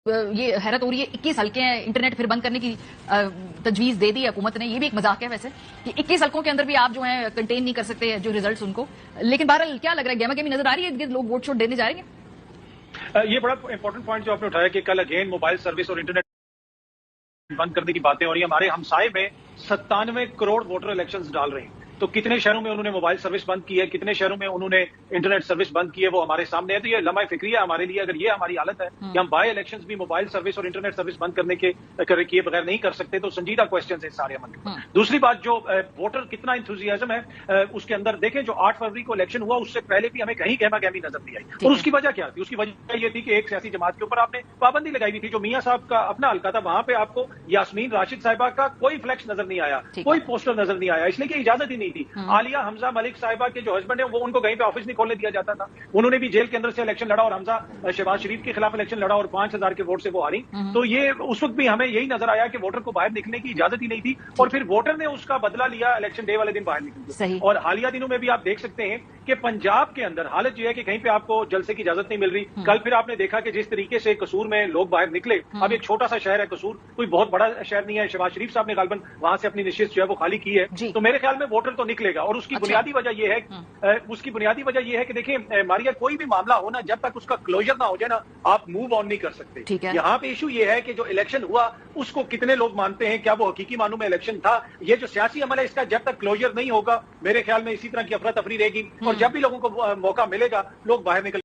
یہ حیرت ہو رہی ہے 21 حلقے ہیں انٹرنیٹ پھر بند کرنے کی تجویز دے دی حکومت نے. یہ بھی ایک مذاق ہے ویسے کہ 21 حلقوں کے اندر بھی آپ جو ہیں کنٹین نہیں کر سکتے جو ریزلٹس ان کو. لیکن بہرحال کیا لگ رہا ہے گیما گیمی نظر آ رہی ہے لوگ ووٹ شوٹ دینے جا رہے ہیں. یہ بڑا امپورٹنٹ پوائنٹ جو آپ نے اٹھایا کہ کل اگین موبائل سروس اور انٹرنیٹ بند کرنے کی باتیں ہو رہی ہیں. ہمارے ہمسائے میں 97 کروڑ ووٹر الیکشنز ڈال رہے ہیں. تو کتنے شہروں میں انہوں نے موبائل سروس بند کی ہے, کتنے شہروں میں انہوں نے انٹرنیٹ سروس بند کی ہے, وہ ہمارے سامنے ہے. تو یہ لمحہ فکری ہے ہمارے لیے. اگر یہ ہماری حالت ہے کہ ہم بائی الیکشنز بھی موبائل سروس اور انٹرنیٹ سروس بند کرنے کیے بغیر نہیں کر سکتے تو سنجیدہ کوشچنز ہیں سارے عمل کے. دوسری بات جو ووٹر کتنا انتھوزیازم ہے اس کے اندر دیکھیں, جو 8 فروری کو الیکشن ہوا اس سے پہلے بھی ہمیں کہیں گہما گہمی نظر نہیں آئی. اور اس کی وجہ کیا تھی؟ اس کی وجہ یہ تھی کہ ایک سیاسی جماعت کے اوپر آپ نے پابندی لگائی ہوئی تھی. جو میاں صاحب کا اپنا حلقہ تھا وہاں پہ آپ کو یاسمین راشد صاحبہ کا کوئی فلیکس نظر نہیں آیا, کوئی پوسٹر نظر نہیں آیا, اس لیے کہ اجازت ہی نہیں تھی. عالیہ حمزہ ملک صاحبہ کے جو ہسبینڈ ہیں وہ ان کو کہیں پہ آفس نہیں کھولنے دیا جاتا تھا. انہوں نے بھی جیل کے اندر سے الیکشن لڑا اور حمزہ شہباز شریف کے خلاف الیکشن لڑا اور 5000 کے ووٹ سے وہ ہاری. تو یہ اس وقت بھی ہمیں یہی نظر آیا کہ ووٹر کو باہر نکلنے کی اجازت ہی نہیں تھی اور پھر ووٹر نے اس کا بدلہ لیا الیکشن ڈے والے دن باہر نکلنے. اور حالیہ دنوں میں بھی آپ دیکھ سکتے ہیں کہ پنجاب کے اندر حالت یہ ہے کہ کہیں پہ آپ کو جلسے کی اجازت نہیں مل رہی. کل پھر آپ نے دیکھا کہ جس طریقے سے قصور میں لوگ باہر نکلے. اب ایک چھوٹا سا شہر ہے قصور, کوئی بہت بڑا شہر نہیں ہے. شہباز شریف صاحب نے غالباً وہاں سے اپنی نشست جو ہے وہ خالی کی ہے. تو میرے خیال میں ووٹر تو نکلے گا. اور اس کی بنیادی وجہ یہ ہے کہ دیکھیں ماریا, کوئی بھی معاملہ ہونا جب تک اس کا کلوجر نہ ہو جائے نا آپ موو آن نہیں کر سکتے. یہاں پہ ایشو یہ ہے کہ جو الیکشن ہوا اس کو کتنے لوگ مانتے ہیں, کیا وہ حقیقی معنوں میں الیکشن تھا. یہ جو سیاسی عمل ہے اس کا جب تک کلوجر نہیں ہوگا میرے خیال میں اسی طرح کی افراتفری رہے گی. اور جب بھی لوگوں کو موقع ملے گا لوگ باہر نکل